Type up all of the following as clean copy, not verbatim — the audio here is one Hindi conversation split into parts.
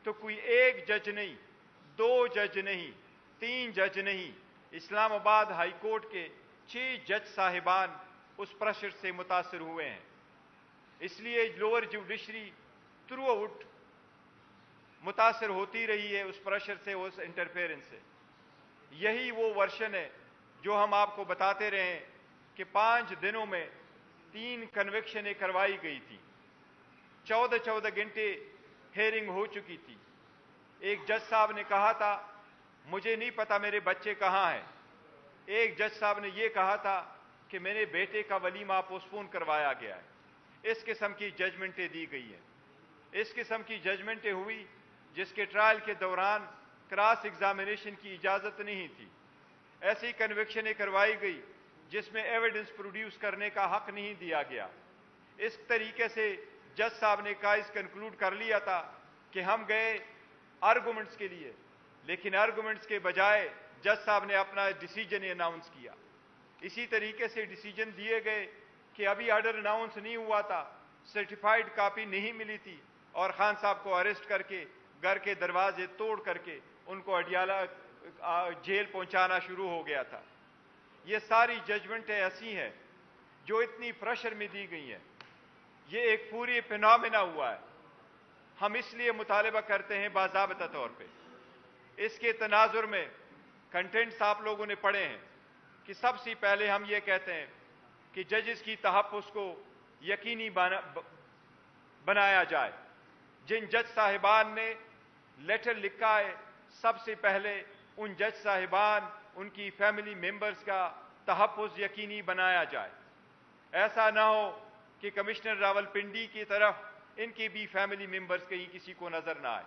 तो कोई एक जज नहीं, दो जज नहीं, तीन जज नहीं, इस्लामाबाद हाई कोर्ट के 6 जज साहिबान उस प्रेशर से मुतासर हुए हैं। इसलिए लोअर जुडिशरी थ्रू आउट मुतासर होती रही है उस प्रेशर से, उस इंटरफेरेंस से। यही वो वर्शन है जो हम आपको बताते रहे हैं कि 5 दिनों में 3 कन्विक्शनें करवाई गई थी, 14-14 घंटे हेयरिंग हो चुकी थी। एक जज साहब ने कहा था मुझे नहीं पता मेरे बच्चे कहां हैं। एक जज साहब ने यह कहा था कि मेरे बेटे का वलीमा पोस्टपोन करवाया गया है। इस किस्म की जजमेंटें दी गई हैं। इस किस्म की जजमेंटें हुई जिसके ट्रायल के दौरान क्रॉस एग्जामिनेशन की इजाजत नहीं थी। ऐसी कन्विक्शनें करवाई गई जिसमें एविडेंस प्रोड्यूस करने का हक नहीं दिया गया। इस तरीके से जज साहब ने केस कंक्लूड कर लिया था कि हम गए आर्गुमेंट्स के लिए, लेकिन आर्गुमेंट्स के बजाय जज साहब ने अपना डिसीजन अनाउंस किया। इसी तरीके से डिसीजन दिए गए कि अभी ऑर्डर अनाउंस नहीं हुआ था, सर्टिफाइड कॉपी नहीं मिली थी, और खान साहब को अरेस्ट करके घर के दरवाजे तोड़ करके उनको अडियाला जेल पहुंचाना शुरू हो गया था। ये सारी जजमेंटें ऐसी हैं जो इतनी प्रेशर में दी गई हैं। ये एक पूरी फिनोमेना हुआ है। हम इसलिए मुतालिबा करते हैं बाज़ाब्ता तौर पे। इसके तनाजुर में कंटेंट्स आप लोगों ने पढ़े हैं कि सबसे पहले हम ये कहते हैं कि जजेस की तहफ़्फ़ुज़ को यकीनी बनाया जाए। जिन जज साहिबान ने लेटर लिखा है, सबसे पहले उन जज साहिबान, उनकी फैमिली मेंबर्स का तहफ़्फ़ुज़ यकीनी बनाया जाए। ऐसा ना हो कि कमिश्नर रावलपिंडी की तरफ इनके भी फैमिली मेंबर्स कहीं किसी को नजर ना आए।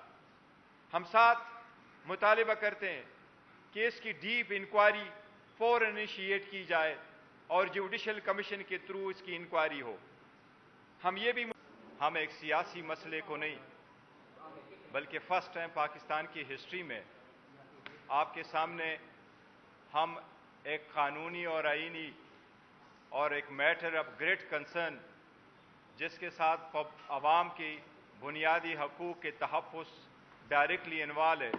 हम साथ मुतालिबा करते हैं कि इसकी डीप इंक्वायरी फौरन इनिशिएट की जाए और जुडिशल कमीशन के थ्रू इसकी इंक्वायरी हो। हम एक सियासी मसले को नहीं, बल्कि फर्स्ट टाइम पाकिस्तान की हिस्ट्री में आपके सामने हम एक कानूनी और आईनी और एक मैटर ऑफ ग्रेट कंसर्न जिसके साथ अवाम की बुनियादी हकूक़ के तहफ़्फ़ुज़ डायरेक्टली इन्वॉल्व है,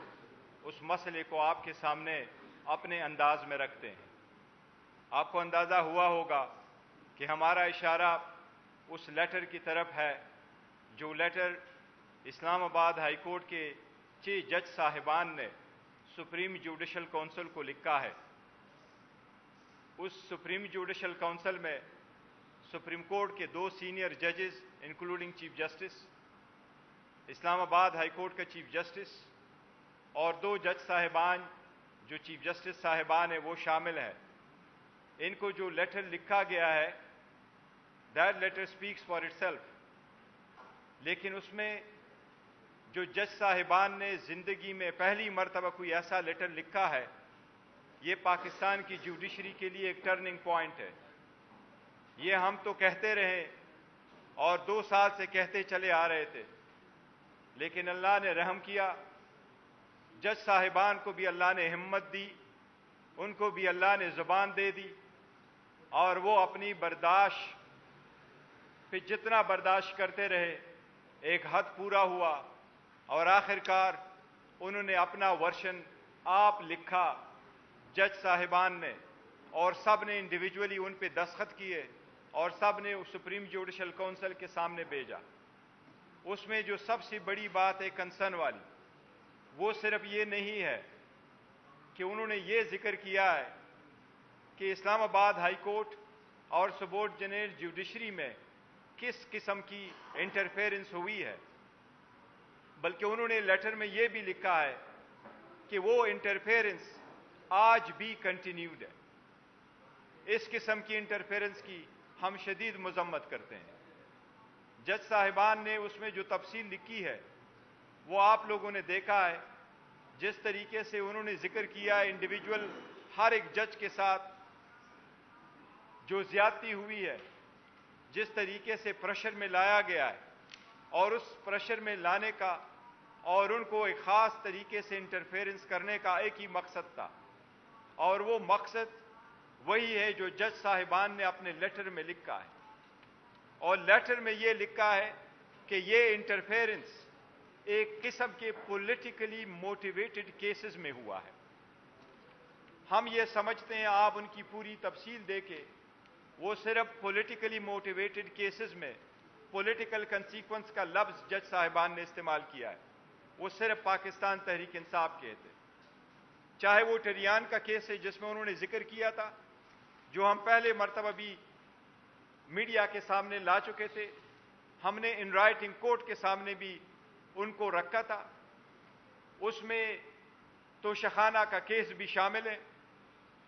उस मसले को आपके सामने अपने अंदाज में रखते हैं। आपको अंदाज़ा हुआ होगा कि हमारा इशारा उस लेटर की तरफ है जो लेटर इस्लामाबाद हाई कोर्ट के 6 जज साहिबान ने सुप्रीम जुडिशल काउंसिल को लिखा है। उस सुप्रीम जुडिशल काउंसिल में सुप्रीम कोर्ट के 2 सीनियर जजेस including chief justice, Islamabad high court का चीफ जस्टिस और 2 जज साहिबान जो चीफ जस्टिस साहिबान है वो शामिल है। इनको जो लेटर लिखा गया है, that letter speaks for itself. लेकिन उसमें जो जज साहिबान ने जिंदगी में पहली मर्तबा कोई ऐसा लेटर लिखा है, ये पाकिस्तान की जुडिशरी के लिए एक टर्निंग पॉइंट है। ये हम तो कहते रहे और 2 साल से कहते चले आ रहे थे, लेकिन अल्लाह ने रहम किया। जज साहिबान को भी अल्लाह ने हिम्मत दी, उनको भी अल्लाह ने जुबान दे दी, और वो अपनी बर्दाश्त पे जितना बर्दाश्त करते रहे, एक हद पूरा हुआ और आखिरकार उन्होंने अपना वर्शन आप लिखा जज साहिबान ने, और सब ने इंडिविजुअली उन पे दस्तखत किए और सब ने सुप्रीम जुडिशल काउंसिल के सामने भेजा। उसमें जो सबसे बड़ी बात है कंसर्न वाली, वो सिर्फ ये नहीं है कि उन्होंने ये जिक्र किया है कि इस्लामाबाद हाई कोर्ट और सबऑर्डिनेट जुडिशरी में किस किस्म की इंटरफेरेंस हुई है, बल्कि उन्होंने लेटर में यह भी लिखा है कि वो इंटरफेरेंस आज भी कंटिन्यूड है। इस किस्म की इंटरफेरेंस की हम शदीद मजम्मत करते हैं। जज साहिबान ने उसमें जो तफसील लिखी है वो आप लोगों ने देखा है। जिस तरीके से उन्होंने जिक्र किया है इंडिविजुअल हर एक जज के साथ जो ज्यादती हुई है, जिस तरीके से प्रेशर में लाया गया है, और उस प्रेशर में लाने का और उनको एक ख़ास तरीके से इंटरफेरेंस करने का एक ही मकसद था, और वो मकसद वही है जो जज साहिबान ने अपने लेटर में लिखा है। और लेटर में ये लिखा है कि ये इंटरफेरेंस एक किस्म के पॉलिटिकली मोटिवेटेड केसेस में हुआ है। हम ये समझते हैं, आप उनकी पूरी तफसील देके, वो सिर्फ पॉलिटिकली मोटिवेटेड केसेस में पॉलिटिकल कंसीक्वेंस का लफ्ज जज साहिबान ने इस्तेमाल किया है। वो सिर्फ पाकिस्तान तहरीक इंसाफ के थे। चाहे वो टरियान का केस है जिसमें उन्होंने जिक्र किया था, जो हम पहले मरतबा भी मीडिया के सामने ला चुके थे, हमने इन राइटिंग कोर्ट के सामने भी उनको रखा था। उसमें तोशाखाना का केस भी शामिल है,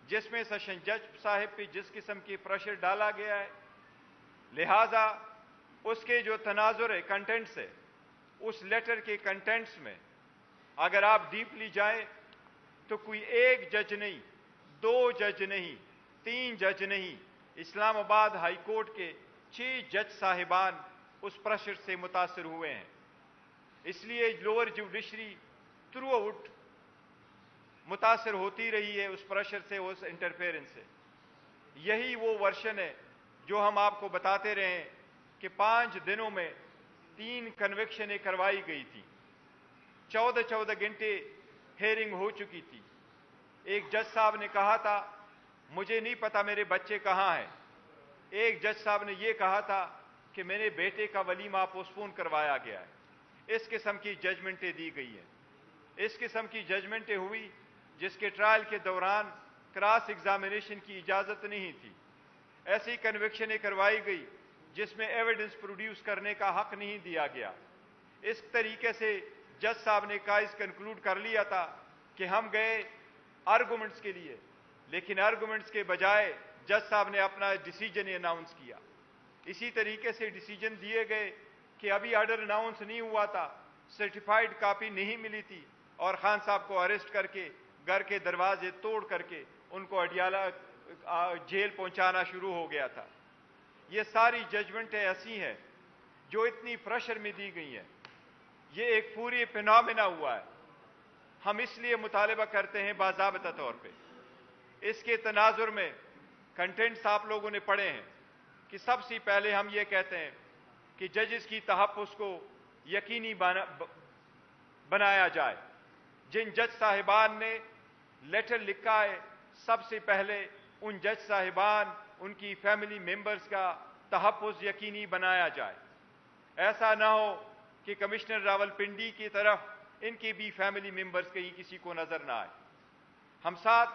जिसमें सेशन जज साहब पे जिस किस्म की प्रेशर डाला गया है, लिहाजा उसके जो तनाजुर है, कंटेंट्स है, उस लेटर के कंटेंट्स में अगर आप डीपली जाएं तो कोई एक जज नहीं, दो जज नहीं, तीन जज नहीं, इस्लामाबाद हाई कोर्ट के 6 जज साहिबान उस प्रेशर से मुतासर हुए हैं। इसलिए लोअर जुडिशरी थ्रू आउट मुतासर होती रही है उस प्रेशर से, उस इंटरफेरेंस से। यही वो वर्शन है जो हम आपको बताते रहे हैं कि 5 दिनों में 3 कन्विक्शनें करवाई गई थी, 14-14 घंटे हेयरिंग हो चुकी थी। एक जज साहब ने कहा था मुझे नहीं पता मेरे बच्चे कहां हैं। एक जज साहब ने यह कहा था कि मेरे बेटे का वलीमा पोस्टपोन करवाया गया है। इस किस्म की जजमेंटें दी गई हैं। इस किस्म की जजमेंटें हुई जिसके ट्रायल के दौरान क्रॉस एग्जामिनेशन की इजाजत नहीं थी। ऐसी कन्विक्शनें करवाई गई जिसमें एविडेंस प्रोड्यूस करने का हक नहीं दिया गया। इस तरीके से जज साहब ने काइज कंक्लूड कर लिया था कि हम गए आर्गुमेंट्स के लिए, लेकिन आर्गुमेंट्स के बजाय जज साहब ने अपना डिसीजन अनाउंस किया। इसी तरीके से डिसीजन दिए गए कि अभी ऑर्डर अनाउंस नहीं हुआ था, सर्टिफाइड कॉपी नहीं मिली थी, और खान साहब को अरेस्ट करके घर के दरवाजे तोड़ करके उनको अडियाला जेल पहुंचाना शुरू हो गया था। ये सारी जजमेंटें ऐसी हैं जो इतनी प्रेशर में दी गई हैं। ये एक पूरी फिनोमेना हुआ है। हम इसलिए मुतालिबा करते हैं बाज़ाब्ता तौर पे, इसके तनाजुर में कंटेंट्स आप लोगों ने पढ़े हैं कि सबसे पहले हम ये कहते हैं कि जजेस की तहफ़्फ़ुज़ को यकीनी बनाया जाए। जिन जज साहिबान ने लेटर लिखा है, सबसे पहले उन जज साहिबान, उनकी फैमिली मेंबर्स का तहफ़्फ़ुज़ यकीनी बनाया जाए। ऐसा ना हो कि कमिश्नर रावलपिंडी की तरफ इनके भी फैमिली मेंबर्स कहीं किसी को नजर ना आए। हम साथ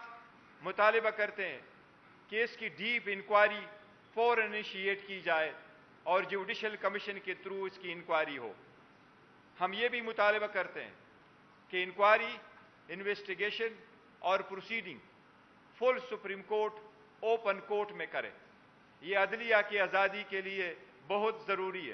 मुतालिबा करते हैं कि इसकी डीप इंक्वायरी फौरन इनिशिएट की जाए और जुडिशल कमीशन के थ्रू इसकी इंक्वायरी हो। हम ये भी मुतालिबा करते हैं कि इंक्वायरी, इन्वेस्टिगेशन और proceeding full supreme court open court में करें। यह अदलिया की आज़ादी के लिए बहुत ज़रूरी है।